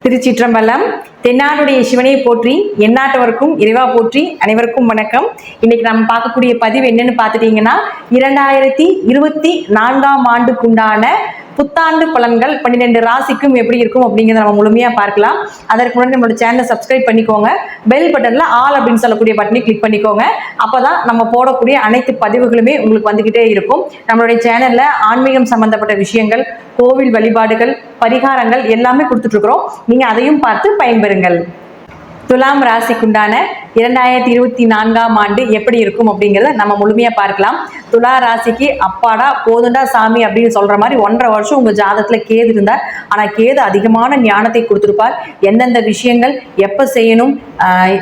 திருச்சிற்றம்பலம். தென்னாடுடைய சிவனை போற்றி, எந்நாட்டவருக்கும் இறைவா போற்றி. அனைவருக்கும் வணக்கம். இன்னைக்கு நம்ம பார்க்கக்கூடிய பதிவு என்னன்னு பார்த்துட்டீங்கன்னா, 2024ஆம் ஆண்டுக்குண்டான புத்தாண்டு பலன்கள் 12 ராசிக்கும் எப்படி இருக்கும் அப்படிங்கிறத நம்ம முழுமையா பார்க்கலாம். அதற்கு முன்னாடி நம்மளோட சேனலை சப்ஸ்கிரைப் பண்ணிக்கோங்க. பெல் பட்டன்ல ஆல் அப்படின்னு சொல்லக்கூடிய பட்டனை கிளிக் பண்ணிக்கோங்க. அப்பதான் நம்ம போடக்கூடிய அனைத்து பதிவுகளுமே உங்களுக்கு வந்துகிட்டே இருக்கும். நம்மளுடைய சேனல்ல ஆன்மீகம் சம்பந்தப்பட்ட விஷயங்கள், கோவில் வழிபாடுகள், பரிகாரங்கள் எல்லாமே கொடுத்துட்டு இருக்கிறோம். நீங்க அதையும் பார்த்து பயன்பெறுங்கள். துலாம் ராசிக்குண்டான 2024ஆம் ஆண்டு எப்படி இருக்கும் அப்படிங்கிறத நம்ம முழுமையா பார்க்கலாம். துலா ராசிக்கு அப்பாடா போதுண்டா சாமி அப்படின்னு சொல்ற மாதிரி 1.5 வருஷம் உங்க ஜாதகத்துல கேது இருந்தார். ஆனா கேது அதிகமான ஞானத்தை கொடுத்திருப்பார். எந்தெந்த விஷயங்கள் எப்ப செய்யணும்,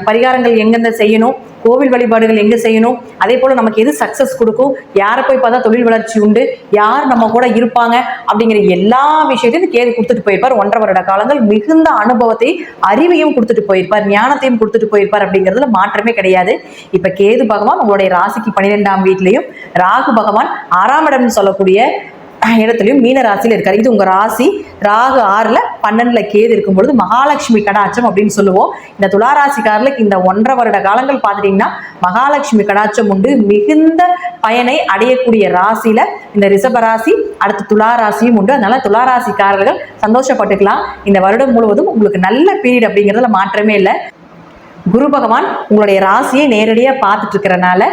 பரிகாரங்கள் எங்கெந்த செய்யணும், கோவில் வழிபாடுகள் எங்க செய்யணும், அதே போல நமக்கு எது சக்சஸ் கொடுக்கும், யாரை போய் பார்த்தா தொழில் வளர்ச்சி உண்டு, யார் நம்ம கூட இருப்பாங்க அப்படிங்கிற எல்லா விஷயத்தையும் கேது கொடுத்துட்டு போயிருப்பார். 1.5 வருட காலங்கள் மிகுந்த அனுபவத்தை, அறிவையும் கொடுத்துட்டு போயிருப்பார், ஞானத்தையும் கொடுத்துட்டு போயிருப்பார். அப்படிங்கிறதுல மாற்றமே கிடையாது. இப்ப கேது பகவான் உங்களுடைய ராசிக்கு 12ஆம் வீட்லயும், ராகு பகவான் 6ஆம் இடம்னு சொல்லக்கூடிய இடத்துலயும் மீன ராசியில இருக்காரு. இது உங்க ராசி. ராகு 6ல 12ல கேது இருக்கும் பொழுது மகாலட்சுமி கடாட்சம் அப்படின்னு சொல்லுவோம். இந்த துலா ராசிக்காரர்களுக்கு இந்த 1.5 வருட காலங்கள் பார்த்துட்டீங்கன்னா மகாலட்சுமி கடாட்சம் உண்டு. மிகுந்த பயனை அடையக்கூடிய ராசியில இந்த ரிஷப ராசி, அடுத்து துலா ராசியும் உண்டு. அதனால துலா ராசிக்காரர்கள் சந்தோஷப்பட்டுக்கலாம். இந்த வருடம் முழுவதும் உங்களுக்கு நல்ல பீரியட் அப்படிங்கிறதுல மாற்றமே இல்லை. குரு பகவான் உங்களுடைய ராசியை நேரடியா பார்த்துட்டு இருக்கிறனால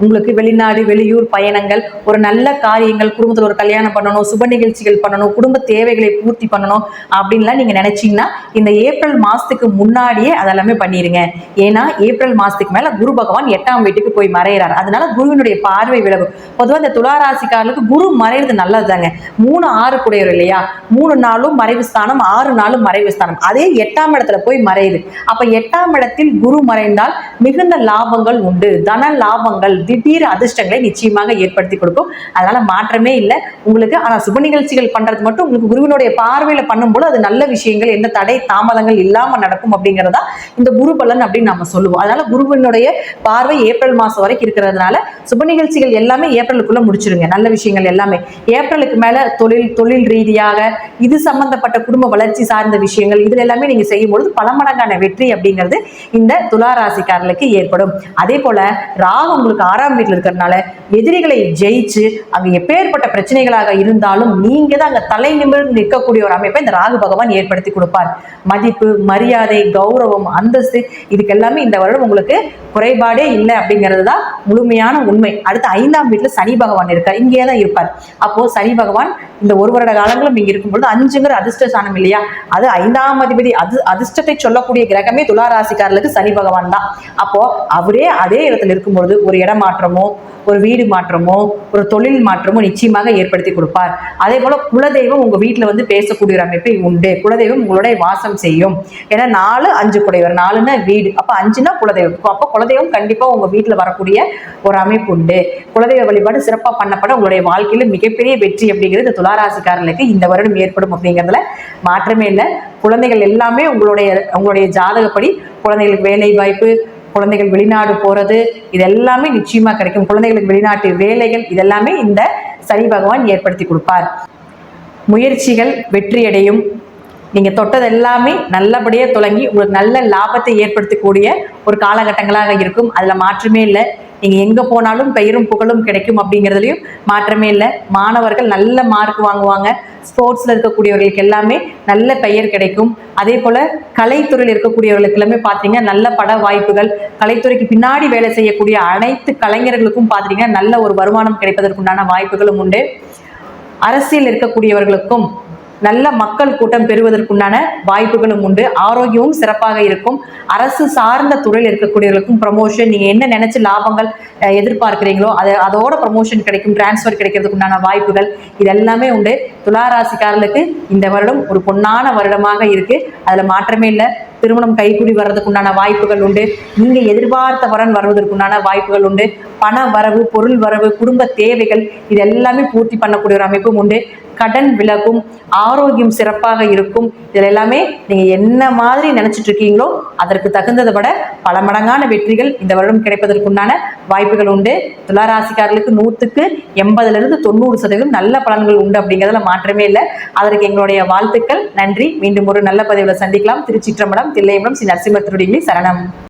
உங்களுக்கு வெளிநாடு, வெளியூர் பயணங்கள், ஒரு நல்ல காரியங்கள், குடும்பத்தில் ஒரு கல்யாணம் பண்ணணும், சுப நிகழ்ச்சிகள் பண்ணணும், குடும்ப தேவைகளை பூர்த்தி பண்ணணும் அப்படின்லாம் நீங்க நினைச்சீங்கன்னா இந்த ஏப்ரல் மாசத்துக்கு முன்னாடியே அதெல்லாமே பண்ணிடுங்க. ஏன்னா ஏப்ரல் மாசத்துக்கு மேல குரு பகவான் 8ஆம் வீட்டுக்கு போய் மறையிறார். அதனால குருவினுடைய பார்வை விலகும். பொதுவாக இந்த துலா ராசிக்காரர்களுக்கு குரு மறைறது நல்லது தாங்க. 3, 6 கூடையவர் இல்லையா, 3 நாளும் மறைவு ஸ்தானம், 6 நாளும் மறைவு ஸ்தானம். அதே 8ஆம் இடத்துல போய் மறையுது. அப்ப 8ஆம் இடத்தில் குரு மறைந்தால் மிகுந்த லாபங்கள் உண்டு. தன லாபங்கள், திடீர் அதிர்ஷ்டங்களை நிச்சயமாக ஏற்படுத்தி கொடுக்கும். அதனால மாற்றமே இல்லை உங்களுக்கு. ஆனா சுப நிகழ்ச்சிகள் பண்றது மட்டும் உங்களுக்கு குருவினுடைய பார்வையில பண்ணும்போது அது நல்ல விஷயங்கள், எந்த தடை தாமதங்கள் இல்லாம நடக்கும் அப்படிங்கிறதா இந்த குரு பலன் அப்படின்னு நம்ம சொல்லுவோம். அதனால குருவினுடைய பார்வை ஏப்ரல் மாசம் வரைக்கும் இருக்கிறதுனால சுப நிகழ்ச்சிகள் எல்லாமே ஏப்ரலுக்குள்ள முடிச்சிருங்க. நல்ல விஷயங்கள் எல்லாமே ஏப்ரலுக்கு மேல தொழில் ரீதியாக இது சம்பந்தப்பட்ட குடும்ப வளர்ச்சி சார்ந்த விஷயங்கள் இதுல எல்லாமே நீங்க செய்யும்பொழுது பல மடங்கான வெற்றி அப்படிங்கிறது இந்த துலா ராசிக்காரர்களுக்கு ஏற்படும். அதே போல ராகு உங்களுக்கு 6ஆம் வீட்டில் இருக்கிறதுனால எதிரிகளை ஜெயிச்சு அங்க எப்பேற்பட்ட பிரச்சனைகளாக இருந்தாலும் நீங்க தான் அங்க தலை நிமிர்ந்து நிற்கக்கூடிய ஒரு அமைப்பை இந்த ராகு பகவான் ஏற்படுத்தி கொடுப்பார். மதிப்பு, மரியாதை, கௌரவம், அந்தஸ்து இதுக்கு எல்லாமே இந்த வருடம் உங்களுக்கு குறைபாடே இல்லை அப்படிங்கிறது தான் முழுமையான உண்மை. அடுத்து 5ஆம் வீட்டுல சனி பகவான் இருக்கார். இங்கே தான் இருப்பார். அப்போ சனி பகவான் இந்த 1 வருட காலங்களும் இங்க இருக்கும்பொழுது 5ங்கிற அதிர்ஷ்ட ஸ்தானம் இல்லையா, அது 5ஆம் அதிபதி, அதிர்ஷ்டத்தை சொல்லக்கூடிய கிரகமே துலா ராசிக்காரர்களுக்கு சனி பகவான் தான். அப்போ அவரே அதே இடத்துல இருக்கும்பொழுது ஒரு இடம் மாற்றமோ, ஒரு வீடு மாற்றமோ, ஒரு தொழில் மாற்றமோ நிச்சயமாக ஏற்படுத்தி கொடுப்பார். அதே போல குலதெய்வம் உங்க வீட்டுல வந்து பேசக்கூடிய அமைப்பை உண்டு. குலதெய்வம் உங்களுடைய வாசம் செய்யும். ஏன்னா 4, 5 கூடையவர், 4ன்னா வீடு, அப்ப 5ன்னா குலதெய்வம். அப்ப குலதெய்வம் கண்டிப்பா உங்க வீட்டுல வரக்கூடிய ஒரு அமைப்பு உண்டு. குலதெய்வ வழிபாடு சிறப்பா பண்ணப்பட உங்களுடைய வாழ்க்கையில மிகப்பெரிய வெற்றி அப்படிங்கிறது துளாராசிக்காரர்களுக்கு இந்த வருடம் ஏற்படும் அப்படிங்கிறதுல மாற்றமே இல்லை. குழந்தைகள் எல்லாமே உங்களுடைய ஜாதகப்படி குழந்தைகளுக்கு வேலை வாய்ப்பு, குழந்தைகள் வெளிநாடு போறது இதெல்லாமே நிச்சயமா கிடைக்கும். குழந்தைகளுக்கு வெளிநாட்டு வேலைகள் இதெல்லாமே இந்த சனி பகவான் ஏற்படுத்தி கொடுப்பார். முயற்சிகள் வெற்றியடையும். நீங்க தொட்டது எல்லாமே நல்லபடியா தொடங்கி உங்களுக்கு நல்ல லாபத்தை ஏற்படுத்தக்கூடிய ஒரு காலகட்டங்களாக இருக்கும். அதுல மாற்றமே இல்லை. நீங்க எங்க போனாலும் பெயரும் புகழும் கிடைக்கும் அப்படிங்கிறதுலையும் மாற்றமே இல்லை. மாணவர்கள் நல்ல மார்க் வாங்குவாங்க. ஸ்போர்ட்ஸ்ல இருக்கக்கூடியவர்களுக்கு எல்லாமே நல்ல பெயர் கிடைக்கும். அதே போல கலைத்துறையில் இருக்கக்கூடியவர்களுக்கு எல்லாமே பார்த்தீங்கன்னா நல்ல பட வாய்ப்புகள், கலைத்துறைக்கு பின்னாடி வேலை செய்யக்கூடிய அனைத்து கலைஞர்களுக்கும் பார்த்தீங்கன்னா நல்ல ஒரு வருமானம் கிடைப்பதற்குண்டான வாய்ப்புகளும் உண்டு. அரசியல் இருக்கக்கூடியவர்களுக்கும் நல்ல மக்கள் கூட்டம் பெறுவதற்குண்டான வாய்ப்புகளும் உண்டு. ஆரோக்கியமும் சிறப்பாக இருக்கும். அரசு சார்ந்த துறையில் இருக்கக்கூடியவர்களுக்கும் ப்ரமோஷன், நீங்க என்ன நினைச்சு லாபங்கள் எதிர்பார்க்கிறீங்களோ அதோட ப்ரமோஷன் கிடைக்கும், டிரான்ஸ்ஃபர் கிடைக்கிறதுக்குண்டான வாய்ப்புகள் இதெல்லாமே உண்டு. துளாராசிக்காரர்களுக்கு இந்த வருடம் ஒரு பொன்னான வருடமாக இருக்கு. அதுல மாற்றமே இல்லை. திருமணம் கைகூடி வர்றதுக்குண்டான வாய்ப்புகள் உண்டு. நீங்க எதிர்பார்த்த வரன் வருவதற்குண்டான வாய்ப்புகள் உண்டு. பண வரவு, பொருள் வரவு, குடும்ப தேவைகள் இது எல்லாமே பூர்த்தி பண்ணக்கூடிய ஒரு அமைப்பும் உண்டு. கடன் விலகும், ஆரோக்கியம் சிறப்பாக இருக்கும். இதில் எல்லாமே நீங்க என்ன மாதிரி நினைச்சிட்டு இருக்கீங்களோ அதற்கு தகுந்ததை விட பல மடங்கான வெற்றிகள் இந்த வருடம் கிடைப்பதற்குண்டான வாய்ப்புகள் உண்டு. துளாராசிக்காரர்களுக்கு 100க்கு 80% நல்ல பலன்கள் உண்டு அப்படிங்கிறதுல மாற்றமே இல்லை. அதற்கு எங்களுடைய வாழ்த்துக்கள். நன்றி. மீண்டும் ஒரு நல்ல பதிவில் சந்திக்கலாம். திருச்சிற்றம்பலம், தில்லையம்பலம், ஸ்ரீ நரசிம்மர் திருவடிகளே சரணம்.